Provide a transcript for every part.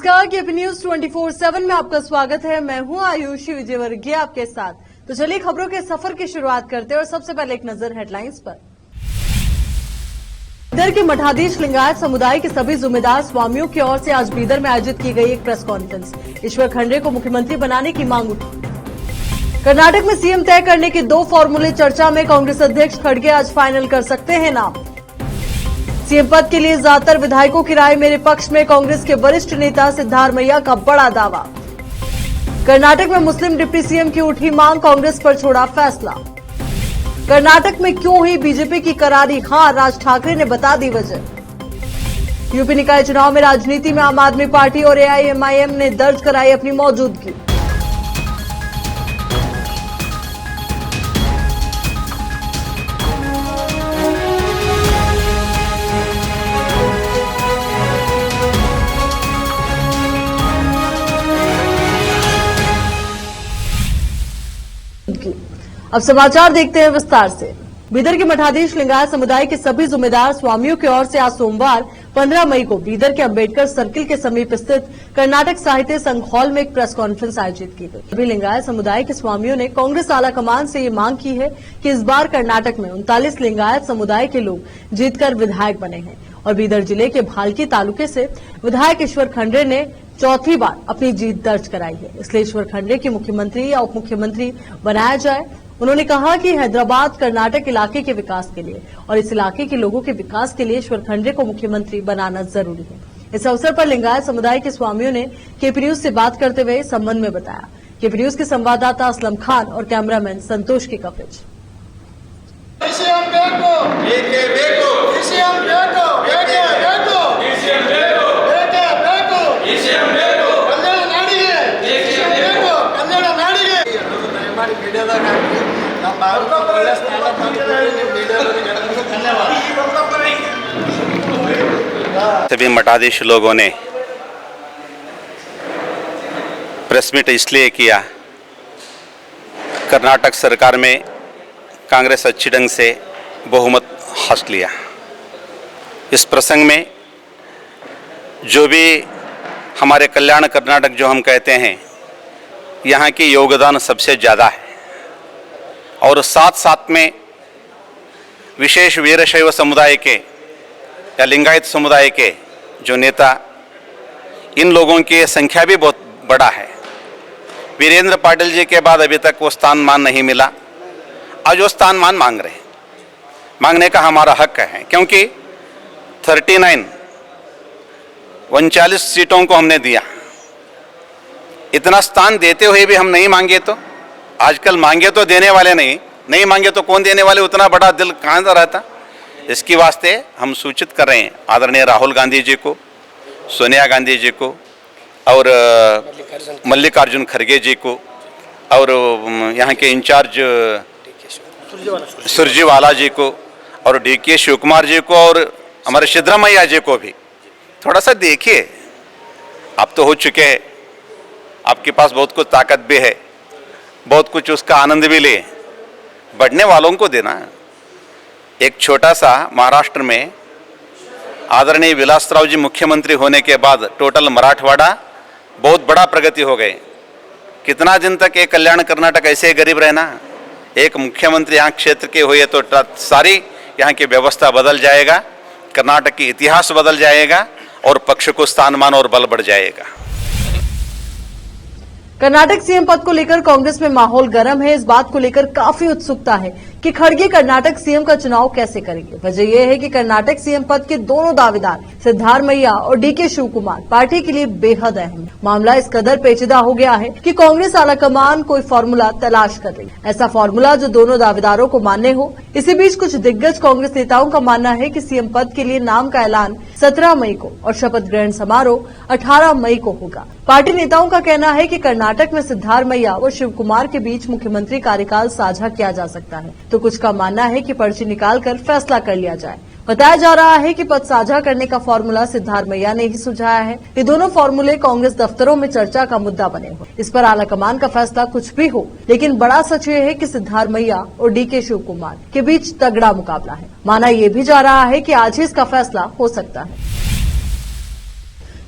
नमस्कार, KP news 24/7 में आपका स्वागत है। मैं हूं आयुषी विजयवर्गीय आपके साथ। तो चलिए खबरों के सफर की शुरुआत करते हैं और सबसे पहले एक नजर हेडलाइंस पर। बीदर के मठाधीश लिंगायत समुदाय के सभी जिम्मेदार स्वामियों की ओर से आज बीदर में आयोजित की गई एक प्रेस कॉन्फ्रेंस। ईश्वर खंडरे को मुख्यमंत्री बनाने की मांग उठी। कर्नाटक में सीएम तय करने के 2 फॉर्मूले चर्चा में, कांग्रेस अध्यक्ष खड़गे आज फाइनल कर सकते हैं नाम। सीएम पद के लिए ज्यादातर विधायकों की राय मेरे पक्ष में, कांग्रेस के वरिष्ठ नेता सिद्धारमैया का बड़ा दावा। कर्नाटक में मुस्लिम डिप्टी सीएम की उठी मांग, कांग्रेस पर छोड़ा फैसला। कर्नाटक में क्यों हुई बीजेपी की करारी हार, राज ठाकरे ने बता दी वजह। यूपी निकाय चुनाव में राजनीति में आम आदमी पार्टी और एआईएमआईएम ने दर्ज कराई अपनी मौजूदगी। अब समाचार देखते हैं विस्तार से। बीदर के मठाधीश लिंगायत समुदाय के सभी जिम्मेदार स्वामियों की ओर से आज सोमवार 15 मई को बीदर के अंबेडकर सर्किल के समीप स्थित कर्नाटक साहित्य संघ हॉल में एक प्रेस कॉन्फ्रेंस आयोजित की गई। सभी लिंगायत समुदाय के स्वामियों ने कांग्रेस आला कमान से ये मांग की है कि इस बार कर्नाटक में 39 लिंगायत समुदाय के लोग जीतकर विधायक बने हैं और बीदर जिले के भालकी तालुके से विधायक ईश्वर खंडरे ने चौथी बार अपनी जीत दर्ज कराई है। इसलिए ईश्वर खंडरे की मुख्यमंत्री या उप मुख्यमंत्री बनाया जाए। उन्होंने कहा कि हैदराबाद कर्नाटक इलाके के विकास के लिए और इस इलाके के लोगों के विकास के लिए ईश्वर खंडरे को मुख्यमंत्री बनाना जरूरी है। इस अवसर पर लिंगायत समुदाय के स्वामियों ने केपी न्यूज से बात करते हुए इस संबंध में बताया। केपी न्यूज के संवाददाता असलम खान और कैमरामैन संतोष की कवरेज। सभी मठाधीश लोगों ने प्रेस मीट इसलिए किया, कर्नाटक सरकार में कांग्रेस अच्छी ढंग से बहुमत हासिल लिया। इस प्रसंग में जो भी हमारे कल्याण कर्नाटक जो हम कहते हैं, यहाँ की योगदान सबसे ज़्यादा है और साथ साथ में विशेष वीरशैव समुदाय के या लिंगायत समुदाय के जो नेता, इन लोगों की संख्या भी बहुत बड़ा है। वीरेंद्र पाटिल जी के बाद अभी तक वो स्थान मान नहीं मिला। आज वो स्थान मान मांग रहे हैं। मांगने का हमारा हक है, क्योंकि 39 सीटों को हमने दिया। इतना स्थान देते हुए भी हम नहीं मांगे तो, आजकल मांगे तो देने वाले नहीं मांगे तो कौन देने वाले, उतना बड़ा दिल कहाँ से रहता। इसकी वास्ते हम सूचित कर रहे हैं आदरणीय राहुल गांधी जी को, सोनिया गांधी जी को और मल्लिकार्जुन खड़गे जी को और यहाँ के इंचार्ज सुरजीवाला जी को और डीके शिव कुमार जी को और हमारे सिद्धरामैया जी को भी थोड़ा सा देखिए। आप तो हो चुके हैं, आपके पास बहुत कुछ ताकत भी है, बहुत कुछ उसका आनंद भी ले, बढ़ने वालों को देना। एक छोटा सा महाराष्ट्र में आदरणीय विलासराव जी मुख्यमंत्री होने के बाद टोटल मराठवाड़ा बहुत बड़ा प्रगति हो गए। कितना दिन तक एक कल्याण कर्नाटक ऐसे ही गरीब रहना। एक मुख्यमंत्री यहाँ क्षेत्र के हुए तो सारी यहाँ की व्यवस्था बदल जाएगा, कर्नाटक की इतिहास बदल जाएगा और पक्ष को स्थानमान और बल बढ़ जाएगा। कर्नाटक सीएम पद को लेकर कांग्रेस में माहौल गर्म है। इस बात को लेकर काफी उत्सुकता है कि खड़गे कर्नाटक सीएम का चुनाव कैसे करेंगे। वजह यह है कि कर्नाटक सीएम पद के दोनों दावेदार सिद्धारमैया और डीके शिव कुमार पार्टी के लिए बेहद अहम। मामला इस कदर पेचीदा हो गया है कि कांग्रेस आलाकमान कोई फॉर्मूला तलाश कर रही है, ऐसा फॉर्मूला जो दोनों दावेदारों को मान्य हो। इसी बीच कुछ दिग्गज कांग्रेस नेताओं का मानना है कि सीएम पद के लिए नाम का ऐलान 17 मई को और शपथ ग्रहण समारोह 18 मई को होगा। पार्टी नेताओं का कहना है कि कर्नाटक में सिद्धारमैया व शिव कुमार के बीच मुख्यमंत्री कार्यकाल साझा किया जा सकता है, तो कुछ का मानना है कि पर्ची निकालकर फैसला कर लिया जाए। बताया जा रहा है कि पद साझा करने का फॉर्मूला सिद्धारमैया ने ही सुझाया है। ये दोनों फॉर्मूले कांग्रेस दफ्तरों में चर्चा का मुद्दा बने हुए। इस पर आलाकमान का फैसला कुछ भी हो, लेकिन बड़ा सच ये है कि सिद्धारमैया और डीके शिव कुमार के बीच तगड़ा मुकाबला है। माना यह भी जा रहा है कि आज ही इसका फैसला हो सकता है।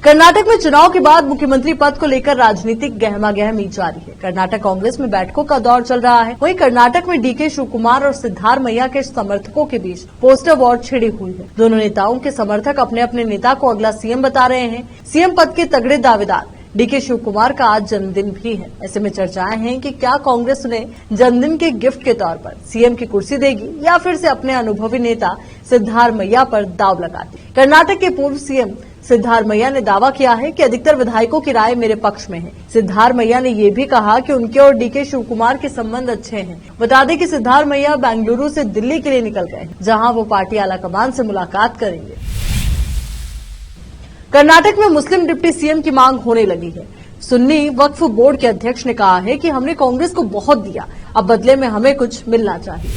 कर्नाटक में चुनाव के बाद मुख्यमंत्री पद को लेकर राजनीतिक गहमागहमी जारी है। कर्नाटक कांग्रेस में बैठकों का दौर चल रहा है। वहीं कर्नाटक में डीके शिवकुमार और सिद्धारमैया के समर्थकों के बीच पोस्टर वॉर छिड़ी हुई है। दोनों नेताओं के समर्थक अपने अपने नेता को अगला सीएम बता रहे हैं। सीएम पद के तगड़े दावेदार डीके शिवकुमार का आज जन्मदिन भी है। ऐसे में चर्चाएं हैं कि क्या कांग्रेस उन्हें जन्मदिन के गिफ्ट के तौर पर सीएम की कुर्सी देगी या फिर से अपने अनुभवी नेता सिद्धारमैया पर दाव लगाती। कर्नाटक के पूर्व सीएम सिद्धारमैया ने दावा किया है कि अधिकतर विधायकों की राय मेरे पक्ष में है। सिद्धारमैया ने ये भी कहा कि उनके और डीके शिवकुमार के संबंध अच्छे हैं। बता दें कि सिद्धारमैया बेंगलुरु से दिल्ली के लिए निकल गए, जहां वो पार्टी आलाकमान से मुलाकात करेंगे। कर्नाटक में मुस्लिम डिप्टी सीएम की मांग होने लगी है। सुन्नी वक्फ बोर्ड के अध्यक्ष ने कहा है कि हमने कांग्रेस को बहुत दिया, अब बदले में हमें कुछ मिलना चाहिए।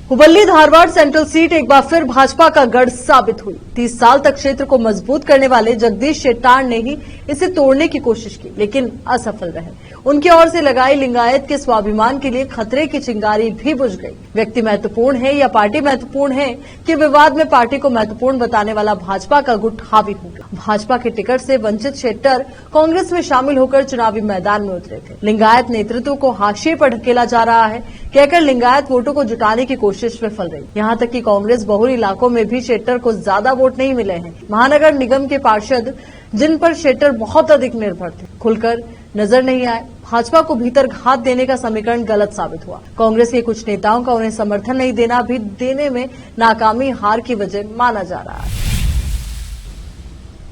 हुबल्ली धारवाड़ सेंट्रल सीट एक बार फिर भाजपा का गढ़ साबित हुई। 30 साल तक क्षेत्र को मजबूत करने वाले जगदीश शेट्टार ने ही इसे तोड़ने की कोशिश की, लेकिन असफल रहे। उनकी ओर से लगाई लिंगायत के स्वाभिमान के लिए खतरे की चिंगारी भी बुझ गई। व्यक्ति महत्वपूर्ण है या पार्टी महत्वपूर्ण है कि विवाद में पार्टी को महत्वपूर्ण बताने वाला भाजपा का गुट हावी हो गया। भाजपा के टिकट से वंचित शेट्टर कांग्रेस में शामिल होकर चुनावी मैदान में उतरे थे। लिंगायत नेतृत्व को हाशिए पर ढकेला जा रहा है, कहकर लिंगायत वोटों को जुटाने की कोशिश विफल रही। यहाँ तक कि कांग्रेस बहुल इलाकों में भी शेट्टर को ज्यादा वोट नहीं मिले हैं। महानगर निगम के पार्षद जिन पर शेट्टर बहुत अधिक निर्भर थे, खुलकर नजर नहीं आए। भाजपा को भीतर घात देने का समीकरण गलत साबित हुआ। कांग्रेस के कुछ नेताओं का उन्हें समर्थन नहीं देना भी देने में नाकामी हार की वजह माना जा रहा है।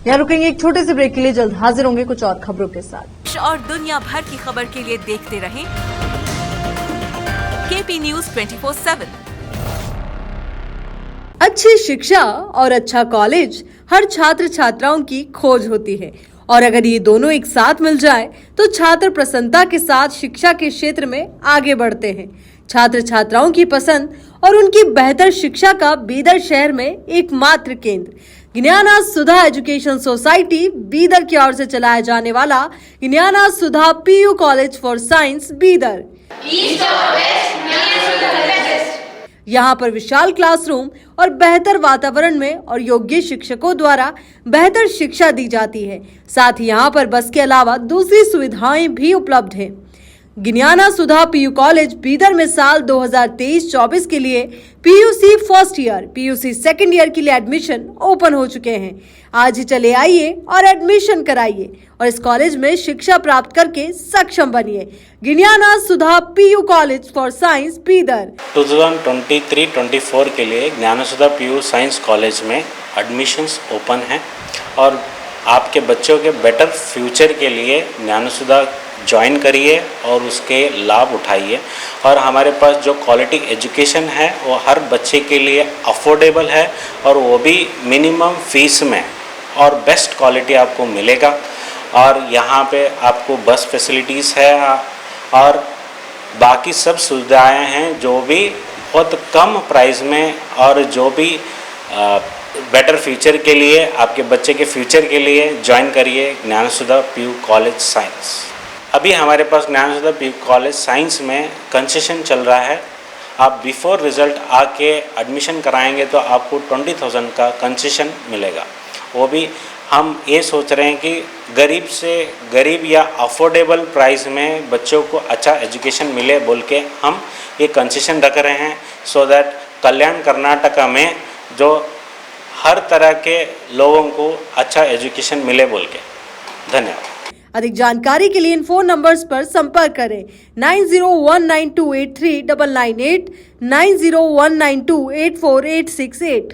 यहाँ रुकेंगे एक छोटे से ब्रेक के लिए, जल्द हाजिर होंगे कुछ और खबरों के साथ। और दुनिया भर की खबर के लिए देखते रहें केपी न्यूज 24/7। अच्छी शिक्षा और अच्छा कॉलेज हर छात्र छात्राओं की खोज होती है, और अगर ये दोनों एक साथ मिल जाए तो छात्र प्रसन्नता के साथ शिक्षा के क्षेत्र में आगे बढ़ते हैं। छात्र छात्राओं की पसंद और उनकी बेहतर शिक्षा का बीदर शहर में एकमात्र केंद्र ज्ञाना सुधा एजुकेशन सोसाइटी बीदर की ओर से चलाया जाने वाला Gnana Sudha PU college for science Bidar. यहाँ पर विशाल क्लासरूम और बेहतर वातावरण में और योग्य शिक्षकों द्वारा बेहतर शिक्षा दी जाती है। साथ ही यहाँ पर बस के अलावा दूसरी सुविधाएं भी उपलब्ध हैं। ज्ञाना सुधा पीयू कॉलेज बीदर में साल 2023-24 के लिए PUC first year, PUC second year के लिए एडमिशन ओपन हो चुके हैं। आज ही चले आइए और एडमिशन कराइए और इस कॉलेज में शिक्षा प्राप्त करके सक्षम बनिए। Gnana Sudha PU college for science Bidar. 2023-24 के लिए Gnana Sudha PU science college में एडमिशन्स ओपन हैं और आपके बच्चों के बेटर फ्यूचर के लिए ज्ञाना सुधा ज्वाइन करिए और उसके लाभ उठाइए। और हमारे पास जो क्वालिटी एजुकेशन है वो हर बच्चे के लिए अफोर्डेबल है और वो भी मिनिमम फीस में और बेस्ट क्वालिटी आपको मिलेगा। और यहाँ पे आपको बस फैसिलिटीज़ है और बाकी सब सुविधाएं हैं जो भी बहुत कम प्राइस में और जो भी बेटर फ्यूचर के लिए आपके बच्चे के फ्यूचर के लिए ज्वाइन करिए ज्ञाना सुधा पीयू कॉलेज साइंस। अभी हमारे पास ज्ञाना सुधा पीयू कॉलेज साइंस में कंसेशन चल रहा है। आप बिफोर रिजल्ट आके एडमिशन कराएंगे तो आपको 20,000 का कंसेशन मिलेगा। वो भी हम ये सोच रहे हैं कि गरीब से गरीब या अफोर्डेबल प्राइस में बच्चों को अच्छा एजुकेशन मिले बोल के हम ये कंसेशन रख रहे हैं, सो दैट कल्याण कर्नाटका में जो हर तरह के लोगों को अच्छा एजुकेशन मिले बोल के। धन्यवाद। अधिक जानकारी के लिए इन फोन नंबर्स पर संपर्क करें 9019283998, 9019284868।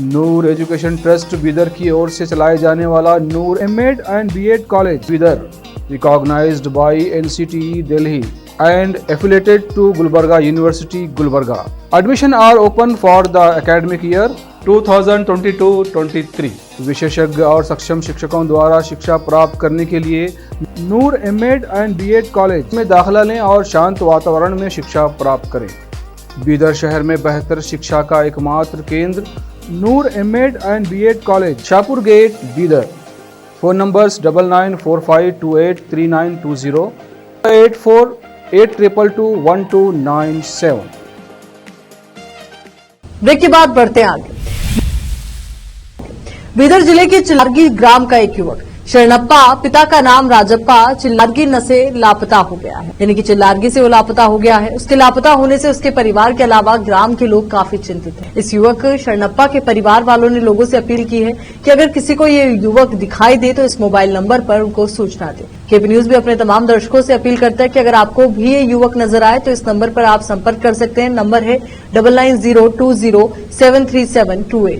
नूर एजुकेशन ट्रस्ट बीदर की ओर से चलाए जाने वाला Noor MEd and BEd college Bidar, recognised by NCTE Delhi and affiliated to Gulbarga University, Gulbarga. Admission are open for the academic year 2022-23. विशेषज्ञ और सक्षम शिक्षकों द्वारा शिक्षा प्राप्त करने के लिए नूर एमएड एंड बीएड कॉलेज में दाखिला लें और शांत वातावरण में शिक्षा प्राप्त करें। बीदर शहर में बेहतर शिक्षा का एकमात्र केंद्र Noor MEd and BEd college, Shahpur gate, Bidar. Phone numbers 9945283920, 8482221297। Break के बाद बढ़ते आगे। बीदर जिले के चिल्लारगी ग्राम का एक युवक शरणप्पा, पिता का नाम राजप्पा, चिल्लारगी न से लापता हो गया है। यानी कि चिल्लारगी से वो लापता हो गया है। उसके लापता होने से उसके परिवार के अलावा ग्राम के लोग काफी चिंतित हैं। इस युवक शरणप्पा के परिवार वालों ने लोगों से अपील की है कि अगर किसी को ये युवक दिखाई दे तो इस मोबाइल नंबर पर उनको सूचना दे। केपी न्यूज भी अपने तमाम दर्शकों से अपील करता है कि अगर आपको भी ये युवक नजर आए तो इस नंबर पर आप संपर्क कर सकते हैं। नंबर है 9902073728।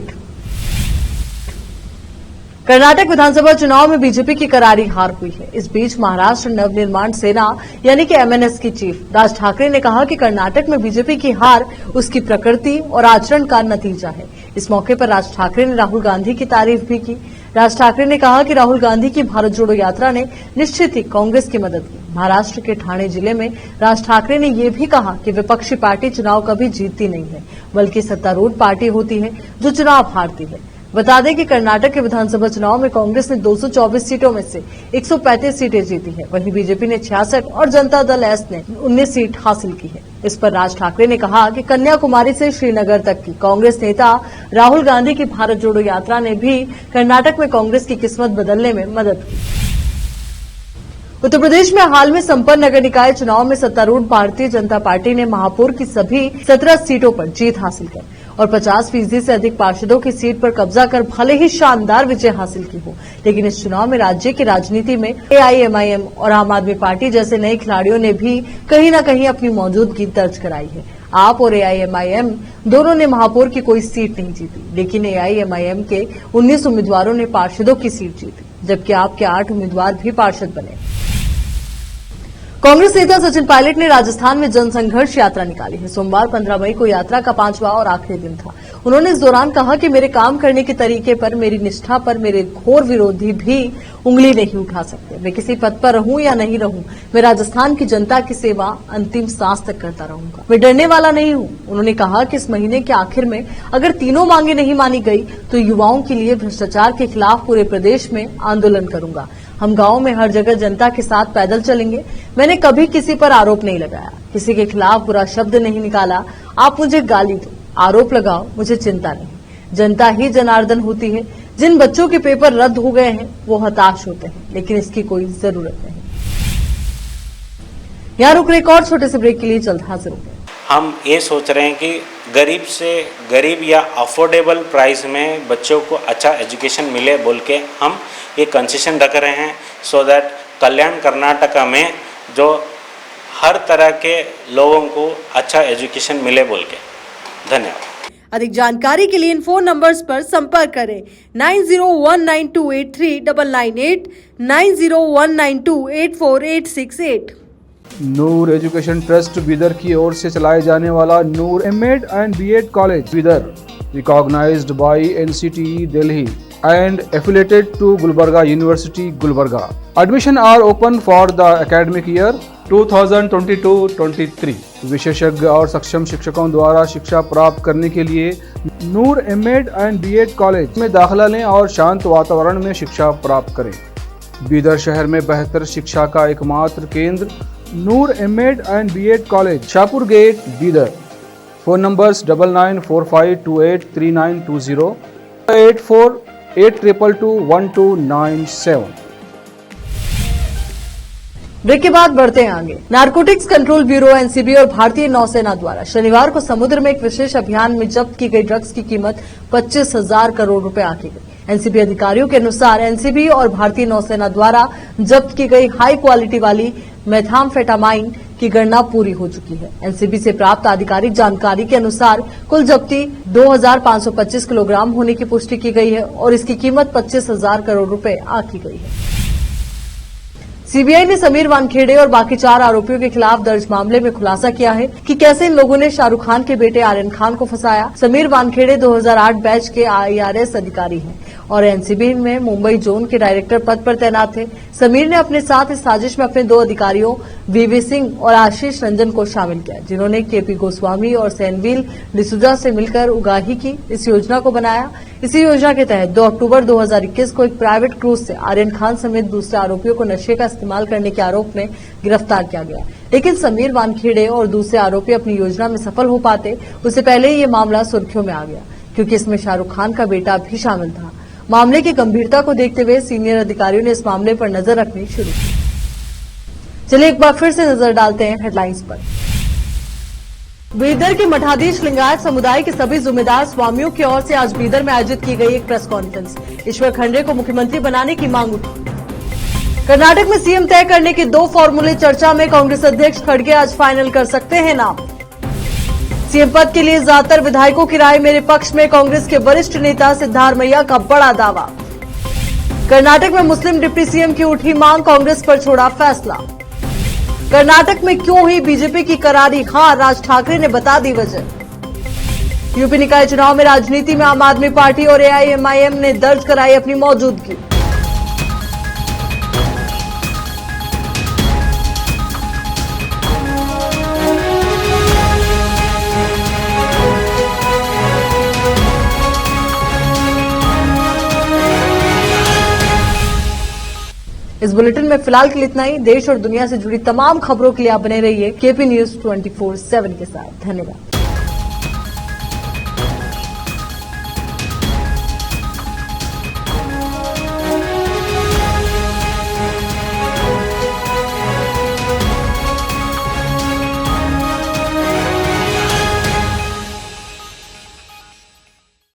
कर्नाटक विधानसभा चुनाव में बीजेपी की करारी हार हुई है। इस बीच महाराष्ट्र नवनिर्माण सेना यानी कि एमएनएस की चीफ राज ठाकरे ने कहा कि कर्नाटक में बीजेपी की हार उसकी प्रकृति और आचरण का नतीजा है। इस मौके पर राज ठाकरे ने राहुल गांधी की तारीफ भी की। राज ठाकरे ने कहा कि राहुल गांधी की भारत जोड़ो यात्रा ने निश्चित ही कांग्रेस की मदद की। महाराष्ट्र के ठाणे जिले में राज ठाकरे ने यह भी कहा कि विपक्षी पार्टी चुनाव कभी जीतती नहीं है, बल्कि सत्तारूढ़ पार्टी होती है जो चुनाव हारती है। बता दें कि कर्नाटक के विधानसभा चुनाव में कांग्रेस ने 224 सीटों में से 135 सीटें जीती है। वहीं बीजेपी ने 66 और जनता दल एस ने 19 सीट हासिल की है। इस पर राज ठाकरे ने कहा कि कन्याकुमारी से श्रीनगर तक की कांग्रेस नेता राहुल गांधी की भारत जोड़ो यात्रा ने भी कर्नाटक में कांग्रेस की किस्मत बदलने में मदद की। उत्तर प्रदेश में हाल में संपन्न नगर निकाय चुनाव में सत्तारूढ़ भारतीय जनता पार्टी ने महापौर की सभी 17 सीटों पर जीत हासिल कर और 50% से अधिक पार्षदों की सीट पर कब्जा कर भले ही शानदार विजय हासिल की हो, लेकिन इस चुनाव में राज्य की राजनीति में एआईएमआईएम और आम आदमी पार्टी जैसे नए खिलाड़ियों ने भी कहीं न कहीं अपनी मौजूदगी दर्ज कराई है। आप और एआईएमआईएम दोनों ने महापौर की कोई सीट नहीं जीती, लेकिन एआईएमआईएम के 19 उम्मीदवारों ने पार्षदों की सीट जीती, जबकि आपके 8 उम्मीदवार भी पार्षद बने। कांग्रेस नेता सचिन पायलट ने राजस्थान में जनसंघर्ष यात्रा निकाली है। सोमवार 15 मई को यात्रा का 5वां और आखिरी दिन था। उन्होंने इस दौरान कहा कि मेरे काम करने के तरीके पर, मेरी निष्ठा पर मेरे घोर विरोधी भी उंगली नहीं उठा सकते। मैं किसी पद पर रहूं या नहीं रहूं, मैं राजस्थान की जनता की सेवा अंतिम सांस तक करता रहूंगा। मैं डरने वाला नहीं हूं। उन्होंने कहा कि इस महीने के आखिर में अगर तीनों मांगे नहीं मानी गई तो युवाओं के लिए भ्रष्टाचार के खिलाफ पूरे प्रदेश में आंदोलन करूंगा। हम गांव में हर जगह जनता के साथ पैदल चलेंगे। मैंने कभी किसी पर आरोप नहीं लगाया, किसी के खिलाफ बुरा शब्द नहीं निकाला। आप मुझे गाली दो, आरोप लगाओ, मुझे चिंता नहीं। जनता ही जनार्दन होती है। जिन बच्चों के पेपर रद्द हो गए हैं वो हताश होते हैं, लेकिन इसकी कोई जरूरत नहीं। यहाँ रुक रहे एक और छोटे से ब्रेक के लिए जल्द हाजिर होंगे। हम ये सोच रहे हैं कि गरीब से गरीब या अफोर्डेबल प्राइस में बच्चों को अच्छा एजुकेशन मिले बोल के हम ये कंसेशन रख रहे हैं, सो दैट कल्याण कर्नाटका में जो हर तरह के लोगों को अच्छा एजुकेशन मिले बोल के। धन्यवाद। अधिक जानकारी के लिए इन फोन नंबर्स पर संपर्क करें 9019283998, 9019284868। नूर एजुकेशन ट्रस्ट बीदर की ओर से चलाए जाने वाला Noor MEd and BEd college Bidar, recognised by NCTE Delhi and affiliated to Gulbarga University, Gulbarga. Admission are open for the academic year 2022-23. विशेषज्ञ और सक्षम शिक्षकों द्वारा शिक्षा प्राप्त करने के लिए नूर एमएड एंड बीएड कॉलेज में दाखिला लें और शांत वातावरण में शिक्षा प्राप्त करें। बीदर शहर में बेहतर शिक्षा का एकमात्र केंद्र Noor MEd and BEd college, Shahpur gate, Bidar. Phone numbers 9945283920, 8482221297। Break के बाद बढ़ते हैं आगे। नारकोटिक्स कंट्रोल ब्यूरो एनसीबी और भारतीय नौसेना द्वारा शनिवार को समुद्र में एक विशेष अभियान में जब्त की गई ड्रग्स की कीमत 25,000 करोड़ रुपए आंकी गई। एनसीबी अधिकारियों के अनुसार एनसीबी और भारतीय नौसेना द्वारा जब्त की गई हाई क्वालिटी वाली मेथाम्फेटामाइन की गणना पूरी हो चुकी है। एनसीबी से प्राप्त आधिकारिक जानकारी के अनुसार कुल जब्ती 2,525 किलोग्राम होने की पुष्टि की गई है और इसकी कीमत 25,000 करोड़ रुपए आंकी गई है। सीबीआई ने समीर वानखेड़े और बाकी 4 आरोपियों के खिलाफ दर्ज मामले में खुलासा किया है कि कैसे इन लोगों ने शाहरुख खान के बेटे आर्यन खान को फंसाया। समीर वानखेड़े 2008 बैच के आईआरएस अधिकारी हैं और एनसीबी में मुंबई जोन के डायरेक्टर पद पर तैनात थे। समीर ने अपने साथ इस साजिश में अपने 2 अधिकारियों वीवी सिंह और आशीष रंजन को शामिल किया, जिन्होंने केपी गोस्वामी और सैनवील डिसूजा से मिलकर उगाही की इस योजना को बनाया। इसी योजना के तहत 2 अक्टूबर 2021 को एक प्राइवेट क्रूज से आर्यन खान समेत दूसरे आरोपियों को नशे का इस्तेमाल करने के आरोप में गिरफ्तार किया गया। लेकिन समीर वानखेड़े और दूसरे आरोपी अपनी योजना में सफल हो पाते उससे पहले ये मामला सुर्खियों में आ गया, क्योंकि इसमें शाहरुख खान का बेटा भी शामिल था। मामले की गंभीरता को देखते हुए सीनियर अधिकारियों ने इस मामले पर नजर रखनी शुरू की। चलिए एक बार फिर से नजर डालते हैं हेडलाइंस पर। बीदर के मठाधीश लिंगायत समुदाय के सभी जिम्मेदार स्वामियों की ओर से आज बीदर में आयोजित की गई एक प्रेस कॉन्फ्रेंस। ईश्वर खंडरे को मुख्यमंत्री बनाने की मांग उठी। कर्नाटक में सीएम तय करने के 2 फॉर्मूले चर्चा में, कांग्रेस अध्यक्ष खड़गे आज फाइनल कर सकते हैं नाम। सीएम पद के लिए ज्यादातर विधायकों की राय मेरे पक्ष में, कांग्रेस के वरिष्ठ नेता सिद्धारमैया का बड़ा दावा। कर्नाटक में मुस्लिम डिप्टी सीएम की उठी मांग, कांग्रेस पर छोड़ा फैसला। कर्नाटक में क्यों हुई बीजेपी की करारी हार, राज ठाकरे ने बता दी वजह। यूपी निकाय चुनाव में राजनीति में आम आदमी पार्टी और एआईएमआईएम ने दर्ज कराई अपनी मौजूदगी। इस बुलेटिन में फिलहाल के लिए इतना ही। देश और दुनिया से जुड़ी तमाम खबरों के लिए आप बने रहिए केपी न्यूज 24/7 के साथ। धन्यवाद।